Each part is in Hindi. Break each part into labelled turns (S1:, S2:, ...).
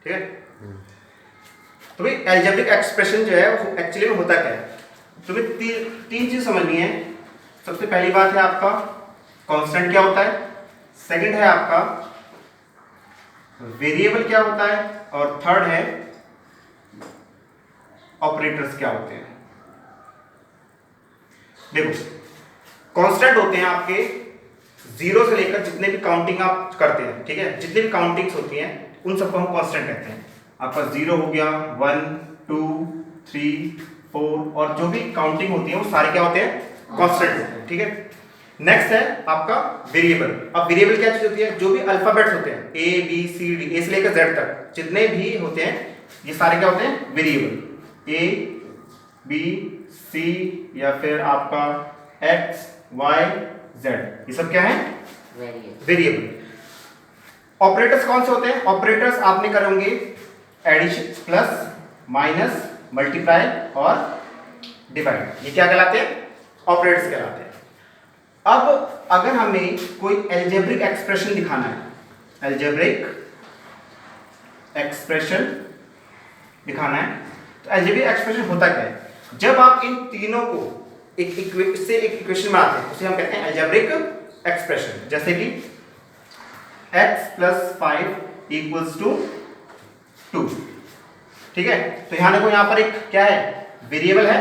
S1: ठीक है। तो भाई एल्जेब्रिक एक्सप्रेशन जो है वो एक्चुअली में होता क्या है, तो भाई तीन चीज समझनी है। सबसे पहली बात है आपका कांस्टेंट क्या होता है, सेकंड है आपका वेरिएबल क्या होता है, और थर्ड है ऑपरेटर्स क्या होते हैं। देखो कांस्टेंट होते हैं आपके जीरो से लेकर जितने भी काउंटिंग आप करते हैं, ठीक है, जितनी भी काउंटिंग्स होती हैं उन सबको हम कांस्टेंट कहते हैं। आपका 0 हो गया, 1 2 3 4 और जो भी काउंटिंग होती है वो सारे क्या होते हैं, कांस्टेंट होते हैं, ठीक है। नेक्स्ट है आपका वेरिएबल। अब वेरिएबल क्या चीज होती है, जो भी अल्फाबेट्स होते हैं A B C D, ए से लेकर Z तक जितने भी होते हैं ये सारे क्या होते हैं, वेरिएबल। A B C या फिर आपका X Y Z, ये सब क्या है, वेरिएबल। ऑपरेटर्स कौन से होते हैं, ऑपरेटर्स आपने करोगे एडिशन, प्लस, माइनस, मल्टीप्लाई और डिवाइड, ये क्या कहलाते हैं, ऑपरेटर्स कहलाते हैं। अब अगर हमें कोई एल्जेब्रिक एक्सप्रेशन दिखाना है, एल्जेब्रिक एक्सप्रेशन दिखाना है, तो एल्जेब्रिक एक्सप्रेशन होता क्या है, जब आप इन तीनों को एक इक्वेशन बनाते हैं उसे हम कहते हैं एल्जेब्रिक एक्सप्रेशन। जैसे कि x + 5 = 2, ठीक है। तो यहां देखो, यहां पर एक क्या है, वेरिएबल है,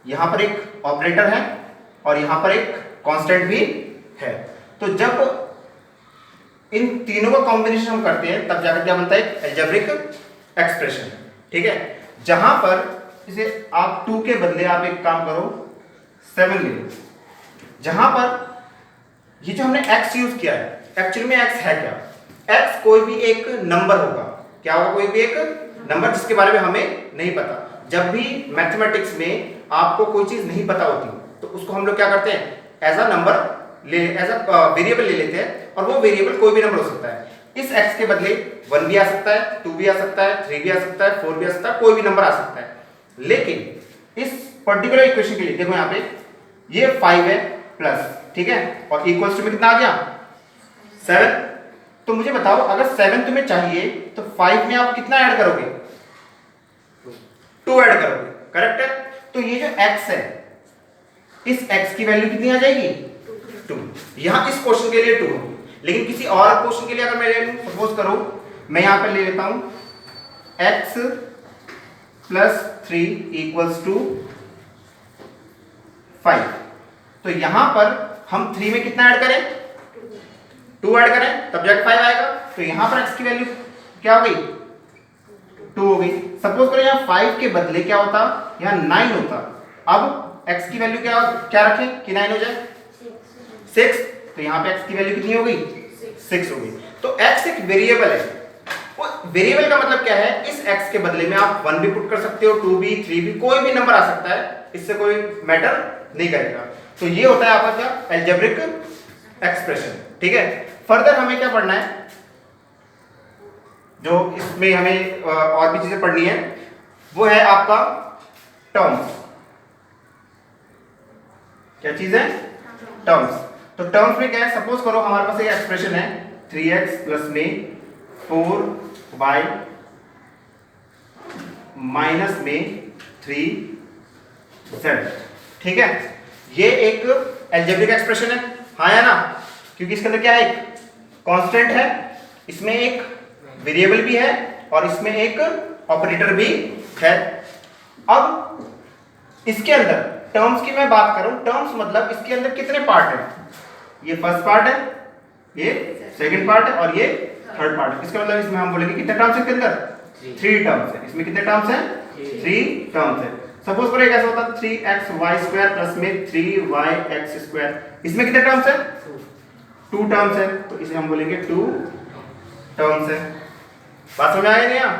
S1: यहां पर एक ऑपरेटर है और यहां पर एक कांस्टेंट भी है। तो जब इन तीनों का कॉम्बिनेशन हम करते हैं तब जाकर क्या बनता है, एल्जेब्रिक एक्सप्रेशन, ठीक है। जहां पर इसे आप 2 के बदले आप एक काम करो 7 ले लो, जहां पर ये जो हमने x यूज किया है, एक्चुअली में x है क्या, x कोई भी एक नंबर होगा, क्या होगा, कोई भी एक नंबर जिसके बारे में हमें नहीं पता। जब भी मैथमेटिक्स में आपको कोई चीज नहीं पता होती तो उसको हम लोग क्या करते हैं, as a number as a variable ले लेते हैं, और वो वेरिएबल कोई भी नंबर हो सकता है। इस x के बदले 1 भी आ सकता है, 2 भी आ सकता है, 3 भी आ सकता है, 4 भी आ सकता है, कोई भी नंबर आ सकता है। लेकिन इस पर्टिकुलर इक्वेशन के लिए देखो यहाँ पे ये 5 है प्लस, ठीक है, और इक्वल्स टू में कितना आ गया, 7। तो मुझे बताओ अगर 7 तुम्हें चाहिए तो 5 में आप कितना ऐड करोगे, 2 ऐड करोगे, करेक्ट है। तो ये जो x है, इस x की वैल्यू कितनी आ जाएगी, 2। यहां इस क्वेश्चन के लिए 2 होगी, लेकिन किसी और क्वेश्चन के लिए अगर मैं ले लूं, सपोज करो मैं यहां पर ले लेता हूं x + 3 = 5। तो यहां पर हम 3 में कितना ऐड करें, 2 ऐड करें, तब जाके 5 आएगा। तो यहां पर x की वैल्यू क्या हो गई, 2 हो गई। सपोज करो यहां 5 के बदले क्या होता, यहां 9 होता। अब x की वैल्यू क्या रखें कि 9 हो जाए, 6। तो यहां पे x की वैल्यू कितनी हो गई, 6 हो गई। तो x एक वेरिएबल है। वो वेरिएबल का मतलब क्या है, इस x के बदले में आप 1 भी पुट कर सकते हो, 2 भी, 3 भी, कोई भी नंबर आ सकता है, इससे कोई मैटर नहीं करेगा। तो ये होता है आपका क्या, एल्जेब्रिक एक्सप्रेशन, ठीक है। फर्दर हमें क्या पढ़ना है, जो इसमें हमें और भी चीजें पढ़नी है, वो है आपका टर्म्स। क्या चीज है, टर्म्स। तो टर्म्स में क्या है, सपोज करो हमारे पास एक एक्सप्रेशन है 3x प्लस में 4y माइनस में 3z, ठीक है। ये एक एल्जेब्रिक एक्सप्रेशन है, हाँ या ना, क्योंकि इसके अंदर क्या है, एक कांस्टेंट है, इसमें एक वेरिएबल भी है और इसमें एक ऑपरेटर भी है। अब इसके अंदर टर्म्स की मैं बात करूं, टर्म्स मतलब इसके अंदर कितने पार्ट हैं, ये फर्स्ट पार्ट है, ये सेकंड पार्ट है और ये थर्ड पार्ट है। इसका मतलब इसमें हम बोलेंगे कितने टर्म्स है इसके अंदर, 3 टर्म्स है। इसमें कितने टर्म्स हैं, 3 टर्म्स है। सपोज करो कैसा होता है 3xy² प्लस में 3yx², इसमें कितने टर्म्स है, 2 टर्म्स है, तो इसे हम बोलेंगे 2 टर्म्स है। बात समझ आया नहीं यहाँ।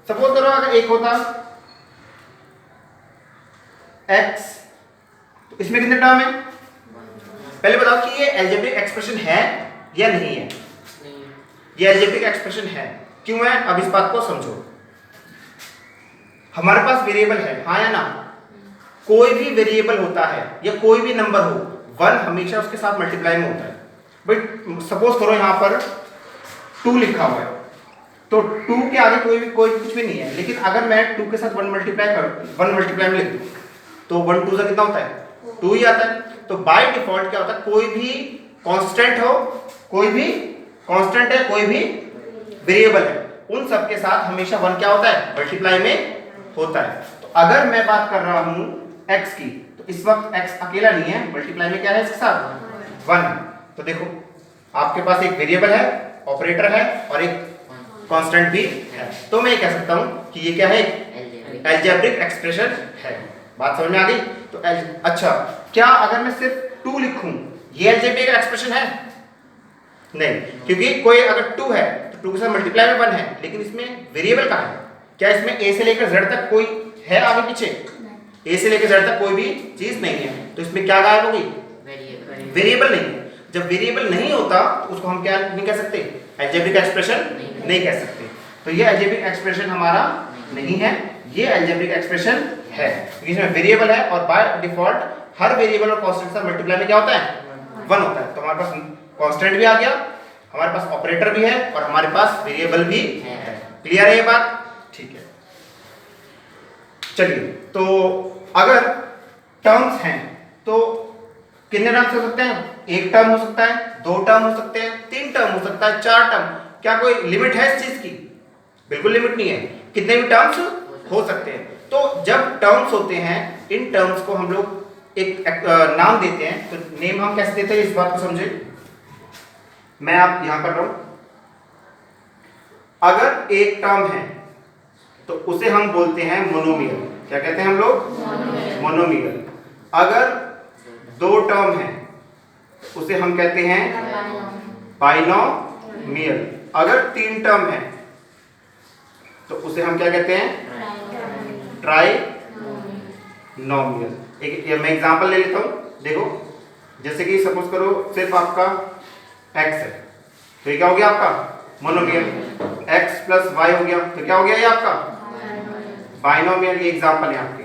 S1: सपोज करो अगर एक होता x, तो इसमें कितने टर्म है, पहले बताओ कि ये एल्जेब्रिक एक्सप्रेशन है या नहीं है। ये एल्जेब्रिक एक्सप्रेशन है, क्यों है, अब इस बात को समझो। हमारे पास वेरिएबल है, हाँ या ना, कोई भी वेरिएबल होता है या कोई भी नंबर हो, 1 हमेशा उसके साथ मल्टीप्लाई में होता है। बट सपोज करो यहां पर 2 लिखा हुआ है, तो 2 के आगे कोई कुछ भी नहीं है, लेकिन अगर मैं 2 के साथ 1 मल्टीप्लाई में लिख दूँ तो 1 2 कितना होता है, 2 ही आता है। तो बाय डिफॉल्ट क्या होता है, कोई भी कांस्टेंट हो, कोई भी कांस्टेंट है, कोई भी वेरिएबल है, उन सब के साथ हमेशा 1 क्या होता है, मल्टीप्लाई में होता है। तो अगर मैं बात कर रहा हूं x की, तो इस वक्त x अकेला नहीं है, मल्टीप्लाई में क्या है इसके साथ 1। तो देखो आपके पास एक वेरिएबल है, ऑपरेटर है और एक कांस्टेंट भी है, तो मैं कह सकता हूं कि ये क्या है, अलजेब्रिक एक्सप्रेशन है। बात समझ में आ गई? तो अच्छा, क्या अगर मैं सिर्फ 2 लिखूं ये अलजेब्रिक एक्सप्रेशन है? नहीं, क्योंकि कोई अगर 2 है तो 2 के साथ मल्टीप्लाई में 1 है, लेकिन इसमें वेरिएबल कहां है? क्या इसमें a से लेकर z तक कोई है आगे पीछे? a से लेकर z तक कोई भी चीज नहीं है, तो इसमें क्या गायब हो गई? वेरिएबल नहीं है। जब वेरिएबल नहीं होता तो उसको हम क्या नहीं कह सकते, अलजेब्रिक एक्सप्रेशन नहीं कह सकते। तो ये अलजेब्रिक एक्सप्रेशन हमारा नहीं है, ये अलजेब्रिक एक्सप्रेशन है क्योंकि इसमें वेरिएबल है और बाय डिफॉल्ट हर वेरिएबल और कांस्टेंट का मल्टीप्लाई में क्या होता है, 1 होता है। तो हमारे पास कांस्टेंट भी आ गया, हमारे पास ऑपरेटर भी है और हमारे पास वेरिएबल भी है। क्लियर है ये बात? ठीक है, चलिए। तो अगर टर्म्स हैं तो कितने टर्म्स हो सकते हैं? 1 टर्म हो सकता है, 2 टर्म हो सकते हैं, 3 टर्म हो सकता है, 4 टर्म। क्या कोई लिमिट है इस चीज की? बिल्कुल लिमिट नहीं है, कितने भी टर्म्स हो सकते हैं। तो जब टर्म्स होते हैं, इन टर्म्स को हम लोग एक नाम देते हैं। तो नेम हम कैसे देते हैं, इस बात को समझे। मैं आप यहां कर रहा हूं, अगर एक टर्म है तो उसे हम बोलते हैं मोनोमियल। क्या कहते हैं हम लोग? मोनोमियल। अगर 2 टर्म है तो उसे हम कहते हैं बाइनोमियल। अगर 3 टर्म है तो उसे हम क्या कहते हैं? ट्राइनोमियल। एक मैं एग्जांपल ले लेता हूं, देखो। जैसे कि सपोज करो सिर्फ आपका x है, तो ये क्या हो गया आपका? मोनोमियल। x प्लस y हो गया, तो क्या हो गया ये आपका? बाइनोमियल। ये एग्जांपल है आपके।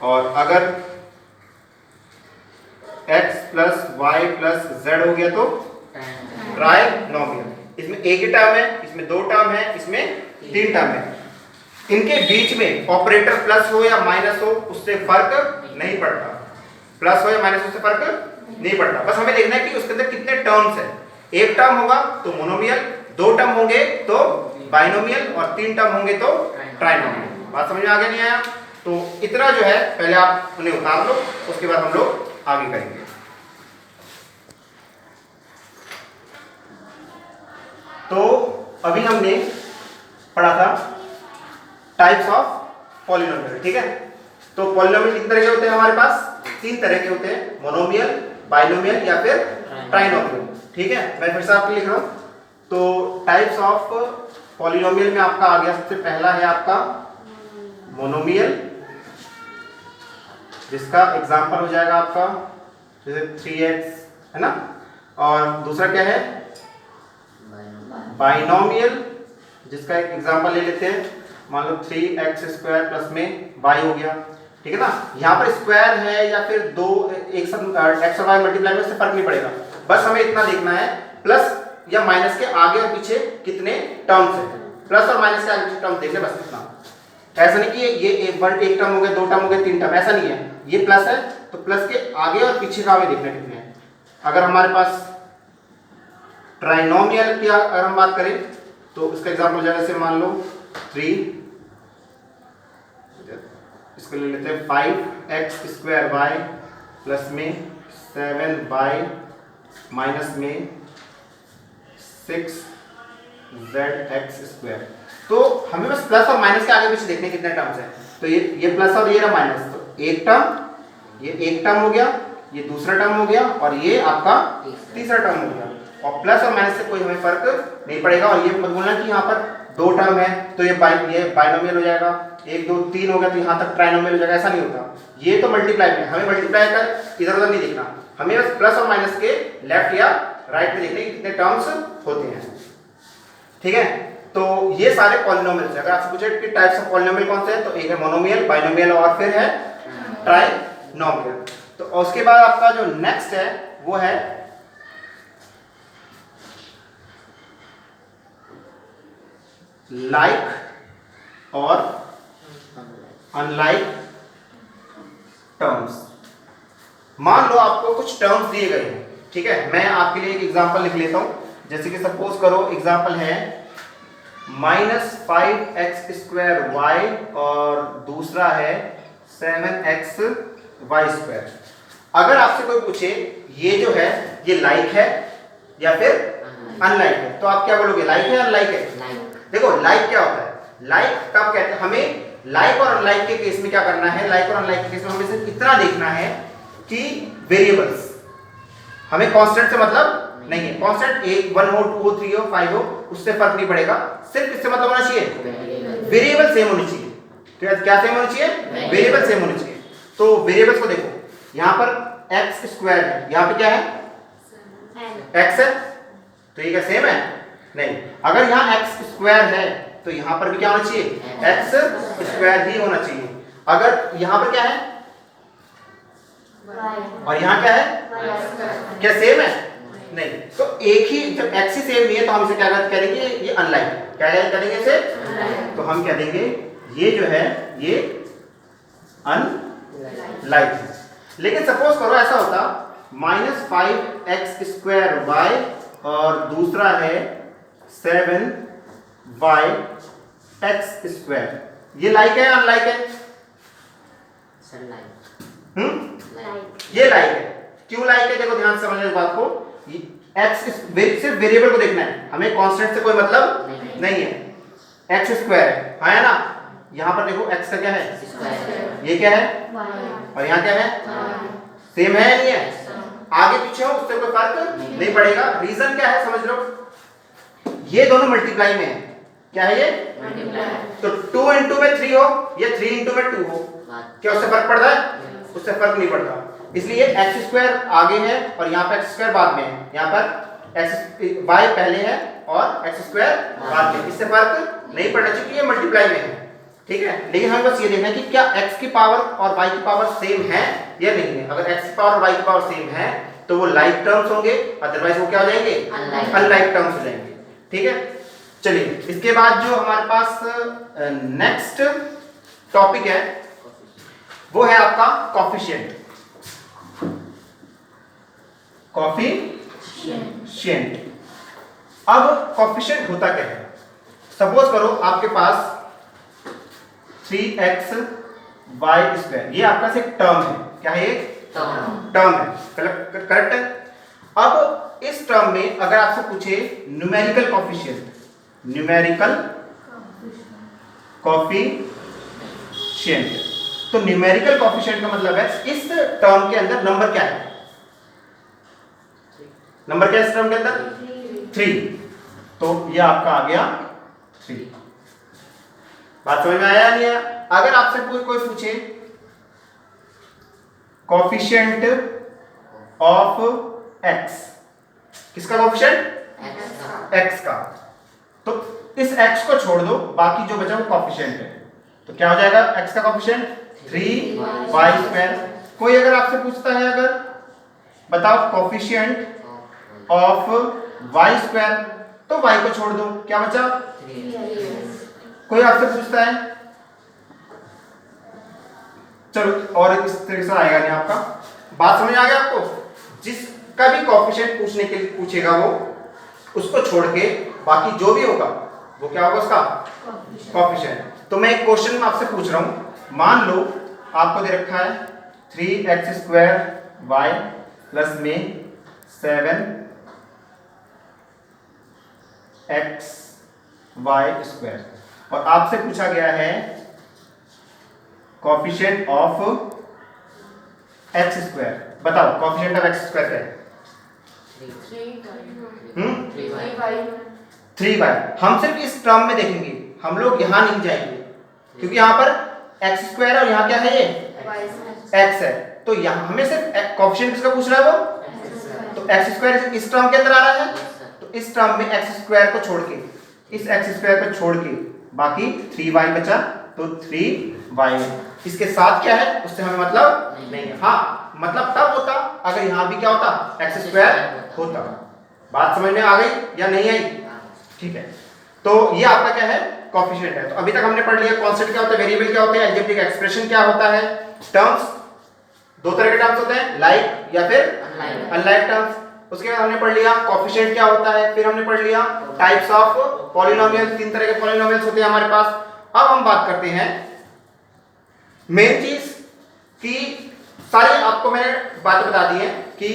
S1: और अगर x plus y plus z हो गया तो ट्राइनोमियल। इसमें एक ही टर्म है, इसमें 2 टर्म है, इसमें 3 टर्म है। इनके बीच में ऑपरेटर प्लस हो या माइनस हो उससे फर्क नहीं पड़ता, प्लस हो या माइनस उससे फर्क नहीं पड़ता। बस हमें देखना है कि उसके अंदर कितने टर्म्स है। 1 टर्म होगा तो मोनोमियल, 2 टर्म होंगे तो बाइनोमियल और 3 टर्म होंगे तो ट्राइनोमियल। बात समझ में आ गया नहीं आया? तो इतना जो है पहले आप उन्हें उतार लो, उसके बाद हम लोग आगे करेंगे। तो अभी हमने पढ़ा था टाइप्स ऑफ पॉलिनोमियल, ठीक है। तो पॉलिनोमियल कितने तरह के होते हैं हमारे पास? 3 तरह के होते हैं, मोनोमियल, बाइनोमियल या फिर ट्राइनोमियल, ठीक है। मैं फिर से आपको लिख रहा हूं। तो टाइप्स ऑफ पॉलिनोमियल में आपका आ गया, सबसे पहला है आपका मोनोमियल, जिसका एग्जांपल हो जाएगा आपका जैसे 3x, है ना। और दूसरा क्या है? बाइनोमियल, जिसका एक एग्जांपल ले लेते हैं, मान लो 3x स्क्वायर प्लस में y हो गया, ठीक है ना। यहाँ पर स्क्वायर है या फिर 2 एक साथ x और y मल्टीप्लाई में उससे फर्क नहीं पड़ेगा, बस हमें इतना देखना है प्लस या माइनस के आगे और पीछे कितने टर्म्स है। प्लस और माइनस के आगे पीछे टर्म देख ले, बस इतना। ऐसा नहीं कि ये एक टर्म हो गया, 2 टर्म हो गए, 3 टर्म, ऐसा नहीं है। ये प्लस है तो प्लस के आगे और पीछे का हमें देखना है कितने हैं। अगर हमारे पास ट्राइनोमियल की अगर हम बात करें तो इसका एग्जांपल हो जाएगा, जैसे मान लो 3, इसको ले लेते हैं 5x स्क्वायर y प्लस में 7y माइनस में 6zx स्क्वायर। तो हमें बस प्लस और माइनस के आगे पीछे देखने कितने टर्म्स हैं। तो ये प्लस और ये रहा माइनस, तो एक टर्म, ये एक टर्म हो गया, ये दूसरा टर्म हो गया और ये आपका तीसरा टर्म हो गया। और प्लस और माइनस से कोई हमें फर्क नहीं पड़ेगा। और ये मत बोलना कि यहाँ पर 2 टर्म है तो ये बाइनोमियल हो जाएगा, 1 2 3 हो गया तो यहाँ तक ट्राइनोमियल हो जाएगा, ऐसा नहीं होता। ये तो मल्टीप्लाई में, हमें मल्टीप्लाई कर इधर उधर नहीं देखना, हमें बस प्लस और माइनस के लेफ्ट या राइट में देखने कितने टर्म्स होते हैं, ठीक है। तो ये सारे पॉलिनोमियल्स हैं। अगर आपसे पूछे कि टाइप्स ऑफ पॉलिनोमियल कौन से हैं, तो एक है मोनोमियल, बाइनोमियल और फिर है ट्राइनोमियल। तो उसके बाद आपका जो नेक्स्ट है वो है लाइक और अनलाइक टर्म्स। मान लो आपको कुछ टर्म्स दिए गए हैं, ठीक है, मैं आपके लिए एक एग्जांपल लिख लेता हूं। जैसे कि सपोज करो एग्जांपल है -5x² y और दूसरा है 7xy²। अगर आपसे कोई पूछे ये जो है ये लाइक है या फिर अनलाइक है, तो आप क्या बोलोगे, लाइक है अनलाइक है? देखो लाइक क्या होता है, लाइक कब कहते हैं, हमें लाइक और अनलाइक के केस में क्या करना है, लाइक और अनलाइक के केस में हमें सिर्फ इतना देखना है कि वेरिएबल्स, हमें कांस्टेंट से मतलब नहीं है। कांस्टेंट 1 हो 2 हो 3 हो 5 हो उससे फर्क नहीं पड़ेगा, सिर्फ इससे मतलब होना चाहिए वेरिएबल सेम होनी चाहिए। तो क्या सेम होनी चाहिए, वेरिएबल सेम होनी चाहिए। तो वेरिएबल्स को देखो, यहां पर x² है, यहां पे क्या है x है, तो ये क्या सेम है? नहीं। अगर यहां x² है तो यहां पर भी क्या होना चाहिए, x² ही होना चाहिए। अगर यहां पर क्या है और यहां क्या है, क्या सेम है? नहीं। तो एक ही, जब x ही सेम नहीं है तो हम इसे क्या करेंगे, ये अनलाइक, क्या करेंगे इसे, तो हम कह देंगे ये जो है ये अनलाइक है। लेकिन सपोज करो ऐसा होता -5x² y और दूसरा है 7yx², ये लाइक है अनलाइक है? ये लाइक है। क्यों लाइक है, देखो ध्यान से समझना इस बात को। x सिर्फ वेरिएबल को देखना है, हमें कांस्टेंट से कोई मतलब नहीं है। x² है ना, यहां पर देखो x का क्या है, ये क्या है और यहाँ क्या है, सेम है नहीं है? आगे पीछे हो उससे कोई फर्क नहीं पड़ेगा। रीजन क्या है समझ लो, ये दोनों मल्टीप्लाई में है, क्या है ये, तो 2 इंटू में 3 हो या 3 इंटू में 2 हो, क्या उससे फर्क पड़ता है? उससे फर्क नहीं पड़ता। इसलिए x² आगे है और यहाँ पे x² बाद में है, यहाँ पर y पहले है और x² बाद में, इससे फर्क नहीं पड़ना चाहिए, ये मल्टीप्लाई में है, ठीक है। लेकिन हमें बस ये देखना है कि क्या x की पावर और y की पावर सेम है या नहीं है। अगर x की पावर और y की पावर सेम है तो वो लाइक टर्म्स होंगे, अदरवाइज वो क्या हो जाएंगे, अनलाइक टर्म्स हो जाएंगे, ठीक है। चलिए इसके बाद जो हमारे पास नेक्स्ट टॉपिक है वो है आपका कॉफिशिएंट। कॉफिशिएंट, अब कॉफिशिएंट होता क्या है, सपोज करो आपके पास 3xy², ये आपका एक टर्म है, क्या है ये टर्म है, करेक्ट है। अब इस टर्म में अगर आपसे पूछे न्यूमेरिकल कॉफिशिएंट, न्यूमेरिकल कॉफिशिएंट, तो न्यूमेरिकल कॉफिशिएंट का मतलब है इस टर्म के अंदर नंबर क्या है, नंबर क्या है इस टर्म के अंदर, 3, तो ये आपका आ गया 3। बात समझ में आया नहीं आया? अगर आपसे कोई पूछे कॉफिशिएंट ऑफ x, किसका कॉफिशिएंट, x का, तो इस x को छोड़ दो, बाकी जो बचा वो कॉफिशिएंट है, तो क्या हो जाएगा x का कॉफिशिएंट 3y²। कोई अगर आपसे पूछता है, अगर बताओ कॉफिशिएंट ऑफ y², तो y को छोड़ दो, क्या बचा 3। कोई आपसे पूछता है, चलो और इस तरीके से आएगा नहीं आपका, बात समझ आ गया आपको। जिसका भी कॉफिशिएंट पूछने के लिए पूछेगा वो उसको छोड़ के बाकी जो भी होगा वो क्या होगा उसका कॉफिशिएंट। तो मैं एक क्वेश्चन आपसे पूछ रहा हूं, मान लो आपको दे रखा है 3x² y प्लस में 7xy² और आपसे पूछा गया है कॉफिशिएंट ऑफ x²। बताओ कॉफिशिएंट ऑफ x² क्या है, 3y। हम सिर्फ इस टर्म में देखेंगे, हम लोग यहां नहीं जाएंगे, क्योंकि यहां पर x² और यहां क्या है, ये x है, तो यहां हमें सिर्फ कॉफिशिएंट किसका पूछ रहा है वो, तो x² इस टर्म के अंदर आ रहा है, तो इस टर्म में x² को छोड़ के, इस x² को छोड़ के बाकी 3y बचा, तो 3y। इसके साथ क्या है उससे हमें मतलब नहीं है। हाँ मतलब तब होता अगर यहां भी क्या होता, x² होता। बात समझ में आ गई या नहीं आई? ठीक है, तो ये आपका क्या है कोफिशिएंट है। तो अभी तक हमने पढ़ लिया कांस्टेंट क्या होता है, वेरिएबल क्या होता है, अलजेब्रिक एक्सप्रेशन क्या होता है, टर्म्स दो तरह के टर्म्स होते हैं, लाइक या फिर अनलाइक टर्म्स। उसके बाद हमने पढ़ लिया कोफिशिएंट क्या होता है, फिर हमने पढ़ लिया टाइप्स ऑफ पॉलिनोमियल, तीन तरह के पॉलिनोमियल्स होते हैं हमारे पास। अब हम बात करते हैं मेन चीज कि सारे आपको मैंने बातें बता दी हैं कि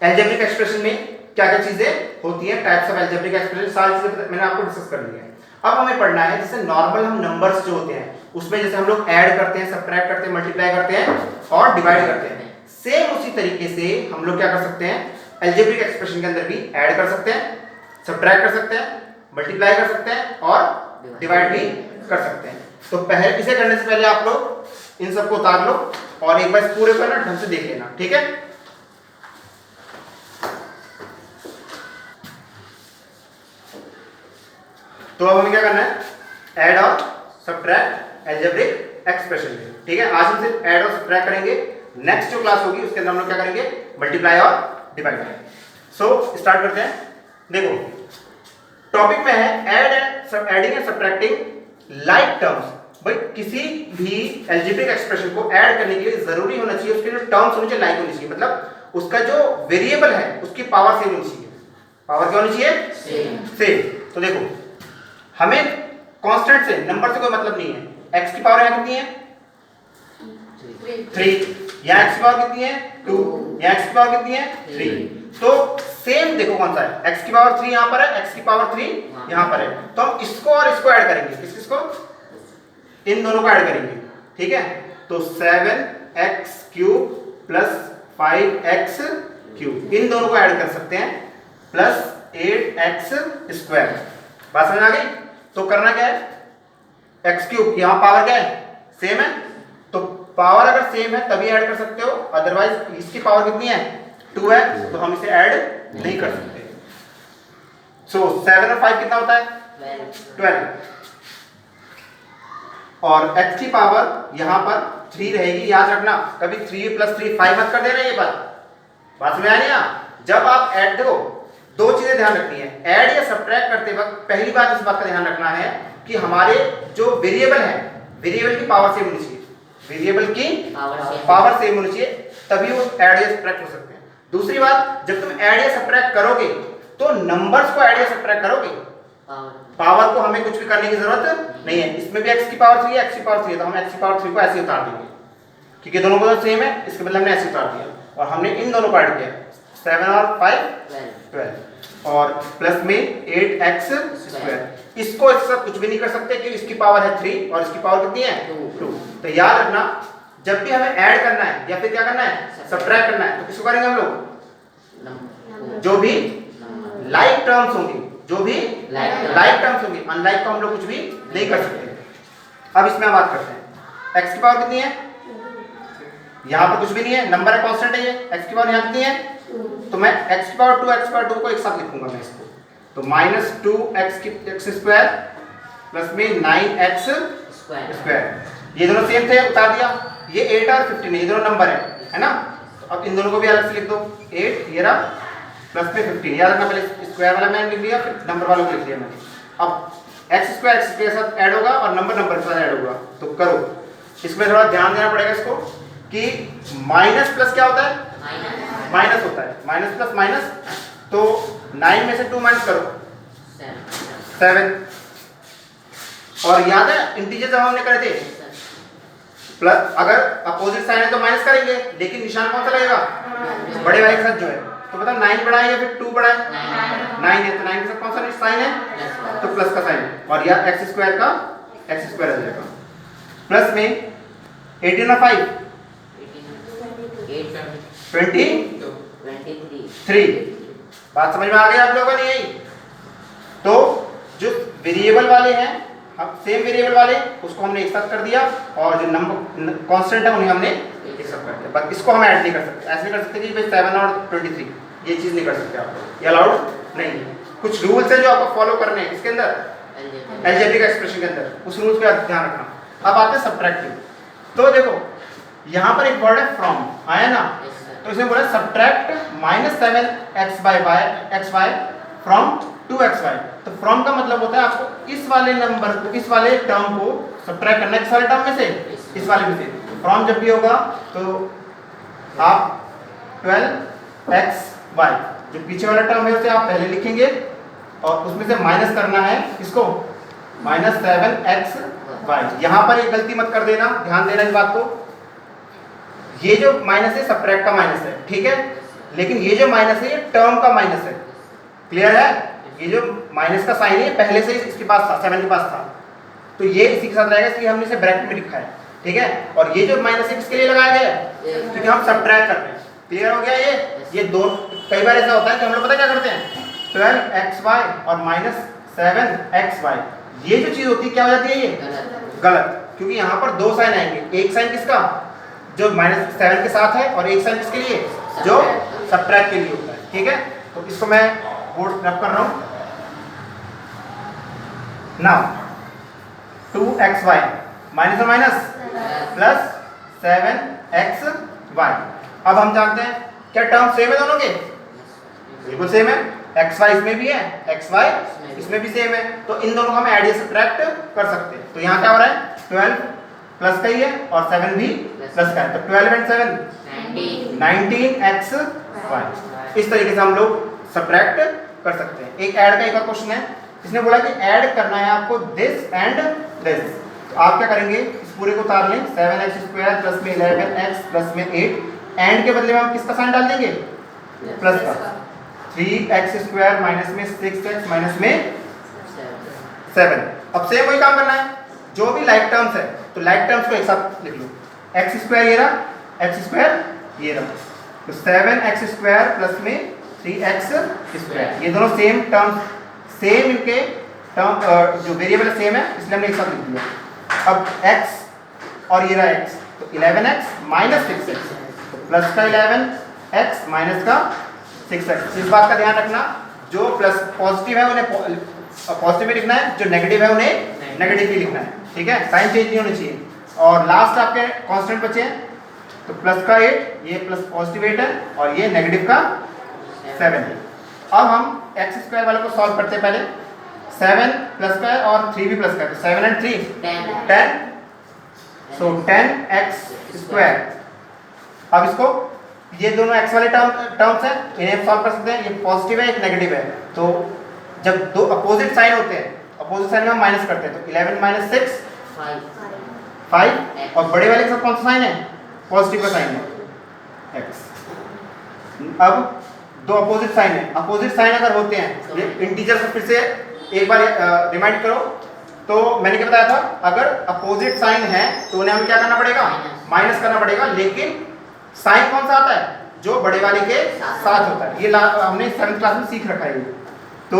S1: अलजेब्रिक एक्सप्रेशन में क्या क्या चीजें होती हैं, टाइप्स ऑफ अलजेब्रिक एक्सप्रेशन, सारी चीजें मैंने आपको डिस्कस कर ली है। अब हमें पढ़ना है जैसे नॉर्मल हम नंबर्स जो होते हैं उसमें जैसे हम लोग ऐड करते हैं, सब्ट्रैक्ट करते हैं, मल्टीप्लाई करते हैं और डिवाइड करते हैं, सेम उसी तरीके से हम लोग क्या कर सकते हैं अलजेब्रिक एक्सप्रेशन के अंदर भी ऐड कर सकते हैं, सब्ट्रैक्ट कर सकते हैं, मल्टीप्लाई कर सकते हैं और डिवाइड भी कर सकते हैं। तो पहले इसे करने से पहले आप लोग इन सबको उतार लो और एक बार पूरे को ना ढंग से देख लेना, ठीक है। तो अब हमें क्या करना है, ऐड और सब्ट्रैक्ट अलजेब्रिक एक्सप्रेशन में, ठीक है। आज हम सिर्फ ऐड और सब्ट्रैक्ट करेंगे, नेक्स्ट जो क्लास होगी उसके अंदर हम लोग क्या करेंगे, मल्टीप्लाई और डिवाइड करेंगे। सो स्टार्ट करते हैं। देखो टॉपिक में है adding and subtracting like terms. भाई किसी भी अलजेब्रिक एक्सप्रेशन को ऐड करने के लिए जरूरी होना चाहिए उसके जो टर्म्स होनी चाहिए लाइक होनी चाहिए, मतलब उसका जो वेरिएबल है उसकी पावर सेम होनी चाहिए। पावर क्या होनी चाहिए, सेम। तो देखो हमें कांस्टेंट से नंबर से कोई मतलब नहीं है। x की पावर यहाँ कितनी है 3, यहाँ x की पावर कितनी है 2, यहाँ x की पावर कितनी है 3। तो सेम देखो कौन सा है, x की पावर 3 यहाँ पर है, x की पावर 3 यहाँ पर है। तो हम इसको और इसको ऐड करेंगे, किसको, इन दोनों को ऐड करेंगे, ठीक है। तो 7x cube plus 5x cube in दोनों को ऐड कर सकते हैं प्लस 8x स्क्वायर। बात समझ आ गई। तो करना क्या है, x क्यूब यहाँ पावर क्या है सेम है, तो पावर अगर सेम है तभी ऐड कर सकते हो, अदरवाइज इसकी पावर कितनी है 2 है तो हम इसे ऐड नहीं कर सकते। सो 7 और 5 कितना होता है 12 और x की पावर यहाँ पर 3 रहेगी। याद रखना कभी 3 + 3 5 मत कर देना, ये बात में आ रही है। जब आप ऐड दो, दो चीजें ध्यान रखनी है, ऐड या सब्ट्रैक्ट करते वक्त पहली बात इस बात का ध्यान रखना है कि हमारे जो वेरिएबल है, वेरिएबल की पावर सेम होनी चाहिए, वेरिएबल की पावर सेम होनी चाहिए, तभी वो ऐड या सब्ट्रैक्ट हो सकते हैं। दूसरी बात, जब तुम ऐड या सब्ट्रैक्ट करोगे तो नंबर्स को ऐड या सब्ट्रैक्ट करोगे, पावर को हमें कुछ भी करने की जरूरत नहीं है। इसमें भी x की पावर 3 है, x की पावर 3 है, तो हम x की पावर 3 को ऐसे उतार देंगे क्योंकि दोनों को तो सेम है, इसके बदले हमने ऐसे उतार दिया और हमने इन दोनों को ऐड किया 7 और 5 12 और प्लस में 8x स्क्वायर। इसको इसके साथ कुछ भी नहीं कर सकते क्योंकि इसकी पावर है 3 और इसकी पावर कितनी है 2। तो याद रखना जब भी हमें ऐड करना है या फिर क्या करना है सब्ट्रैक्ट करना है तो किसको करेंगे हम लोग, जो भी लाइक टर्म्स होंगे, जो भी लाइक टर्म्स होंगे, अनलाइक को हम लोग कुछ भी नहीं कर सकते। अब इसमें हम बात करते हैं x की पावर कितनी है, यहाँ पर कुछ भी नहीं है, नंबर है कांस्टेंट है ये, x की पावर यहाँ कितनी है, तो मैं x की पावर 2 x की पावर 2 को एक साथ लिखूंगा मैं इसको, तो -2x स्क्वायर प्लस में 9x स्क्वायर। ये दोनों सेम थे, उतार दिया। ये 8 और 15 ये दोनों नंबर है ना। तो अब इन दोनों को भी अलग से लिख दो, 8 ये रहा प्लस में 15। याद रखना पहले स्क्वायर वाला मैंने लिख लिया फिर नंबर वालों को लिख लिया मैंने। अब x स्क्वायर x के साथ ऐड होगा और नंबर के साथ ऐड होगा, तो करो। इसमें थोड़ा ध्यान देना पड़ेगा इसको कि माइनस प्लस क्या होता है, माइनस होता है, माइनस प्लस माइनस। तो 9 में से 2 माइनस करो 7। और याद है इंटीजर जब हमने करे थे प्लस, अगर अपोजिट साइन है तो माइनस करेंगे, लेकिन निशान कौन सा लगेगा, बड़े वाले के साथ जो है। तो बताओ 9 बढ़ाए या फिर 2 बढ़ाए, 9 है तो 9 के साथ कौन सा साइन है, तो प्लस का साइन। और यह x स्क्वायर का x स्क्वायर आ जाएगा प्लस में 18 और 5 23। बात समझ में आ गई आप लोगों को, नहीं आई? तो जो वेरिएबल वाले हैं, हम सेम वेरिएबल वाले उसको हमने एक साथ कर दिया और जो नंबर कांस्टेंट है उन्हें हमने एक साथ कर दिया। बस इसको हम ऐड नहीं कर सकते, ऐसे नहीं कर सकते कि भाई 7 और 23 ये चीज नहीं कर सकते आप लोग, ये अलाउड नहीं है। कुछ रूल्स हैं जो आपको फॉलो करने हैं इसके अंदर, अलजेब्रिक एक्सप्रेशन के अंदर, उस रूल्स का ध्यान रखना। अब आते हैं सब्ट्रैक्टिव। तो देखो यहाँ पर एक वर्ड है फ्रॉम आया ना, तो इसमें बोला सब्ट्रैक्ट -7xy फ्रॉम 2xy। तो फ्रॉम का मतलब होता है आपको इस वाले नंबर को, इस वाले टर्म को सब्ट्रैक्ट करना है किस वाले टर्म में से, इस वाले में से। फ्रॉम जब भी होगा तो आप 12xy जो पीछे वाला टर्म है उसे आप पहले लिखेंगे और उसमें से माइनस करना है किसको, -7xy। यहाँ पर एक गलती मत कर देना, ध्यान देना इस बात को। ये जो माइनस है सब्ट्रैक्ट का माइनस है, ठीक है, लेकिन ये जो माइनस है ये टर्म का माइनस है। क्लियर है? ये जो माइनस का साइन है पहले से इसके पास था, 7 के पास था, तो ये इसी के साथ रहेगा, इसलिए हमने इसे ब्रैकेट में लिखा है, ठीक है। और ये जो माइनस है किसके लिए लगाया गया है, क्योंकि हम सब्ट्रैक्ट कर रहे हैं। क्लियर हो गया? ये दो, कई बार ऐसा होता है कि हम लोग पता क्या करते हैं, 12xy और -7xy, ये जो चीज होती है क्या हो जाती है, ये गलत, क्योंकि यहाँ पर दो साइन आएंगे। एक साइन किसका, जो -7 के साथ है, और एक साइन किसके लिए, जो सब्ट्रैक्ट के लिए होता है, ठीक है। तो इसको मैं बोर्ड रब कर रहा हूँ। नाउ 2xy माइनस और माइनस प्लस 7xy। अब हम जानते हैं क्या टर्म सेम है दोनों के, बिल्कुल सेम है। xy इसमें भी है, xy इसमें भी सेम है, तो इन दोनों को हम ऐड या सब्ट्रैक्ट कर सकते हैं। तो यहाँ क्या हो रहा है, 12 प्लस का ही है और 7 भी प्लस का है, तो 12 एंड 7 19xy। इस तरीके से हम लोग सब्ट्रैक्ट कर सकते हैं। एक ऐड का एक और क्वेश्चन है, इसने बोला कि ऐड करना है आपको दिस एंड दिस। तो आप क्या करेंगे, इस पूरे को उतार लें, 7x² प्लस में 11x प्लस में 8, एंड के बदले में हम किसका साइन डाल देंगे, प्लस का। 3x² माइनस में 6x माइनस में 7। अब सेम वही काम करना है, जो भी लाइक टर्म्स है तो लाइक टर्म्स को एक साथ लिख लो। x² ये रहा, x² ये रहा, तो 7x² प्लस में 3x², ये दोनों सेम टर्म्स, सेम इनके टर्म जो वेरिएबल सेम है, इसलिए हमने एक साथ लिख दिया। अब x और ये रहा x, तो 11x माइनस 6x, तो प्लस का 11x माइनस का 6x। इस बात का ध्यान रखना, जो प्लस पॉजिटिव है उन्हें पॉजिटिव में लिखना है, जो नेगेटिव है उन्हें नेगेटिव में लिखना है, ठीक है, साइन चेंज नहीं होनी चाहिए। और लास्ट आपके कांस्टेंट बचे हैं, तो प्लस का 8, ये प्लस पॉजिटिव 8 है, और ये नेगेटिव का 7 है। अब हम x² वाले को सॉल्व करते हैं। पहले 7 प्लस का है और 3 भी प्लस का है, तो 7 and 3 10, सो 10x²। अब इसको, ये दोनों x वाले टर्म्स हैं, इन्हें सॉल्व कर सकते हैं। ये पॉजिटिव है, एक नेगेटिव है, तो जब दो अपोजिट साइन होते हैं, अपोजिट साइन में हम माइनस करते हैं, तो 11 माइनस 6 5, और बड़े वाले के साथ कौन सा साइन है, पॉजिटिव का साइन है, x। अब दो अपोजिट साइन है, अपोजिट साइन अगर होते हैं, ये इंटीजर को फिर से एक बार रिमाइंड करो, तो मैंने क्या बताया था, अगर अपोजिट साइन है तो उन्हें हमें क्या करना पड़ेगा, माइनस करना पड़ेगा, लेकिन साइन कौन सा आता है, जो बड़े वाले के साथ होता है। ये हमने 7th क्लास में सीख रखा है। तो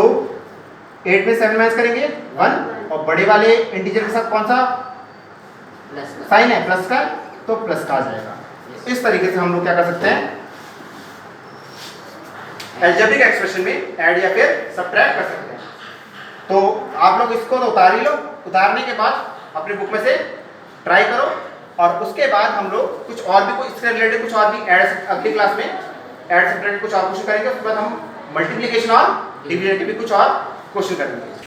S1: 8 में 7 माइनस करेंगे 1, और बड़े वाले इंटीजर के साथ कौन सा साइन है, प्लस का, तो प्लस का आ जाएगा। इस तरीके से हम लोग क्या कर सकते हैं, अलजेब्रिक एक्सप्रेशन में ऐड या फिर सब्ट्रैक्ट कर सकते हैं। तो आप लोग इसको तो उतार ही लो, उतारने के बाद अपने बुक में से ट्राई करो, और उसके बाद हम लोग कुछ और भी, इससे रिलेटेड कुछ और भी ऐड, अगली क्लास में ऐड सब्ट्रैक्ट कुछ और क्वेश्चन करेंगे। उसके बाद हम मल्टीप्लिकेशन और डिवीजन के भी कुछ और क्वेश्चन करेंगे।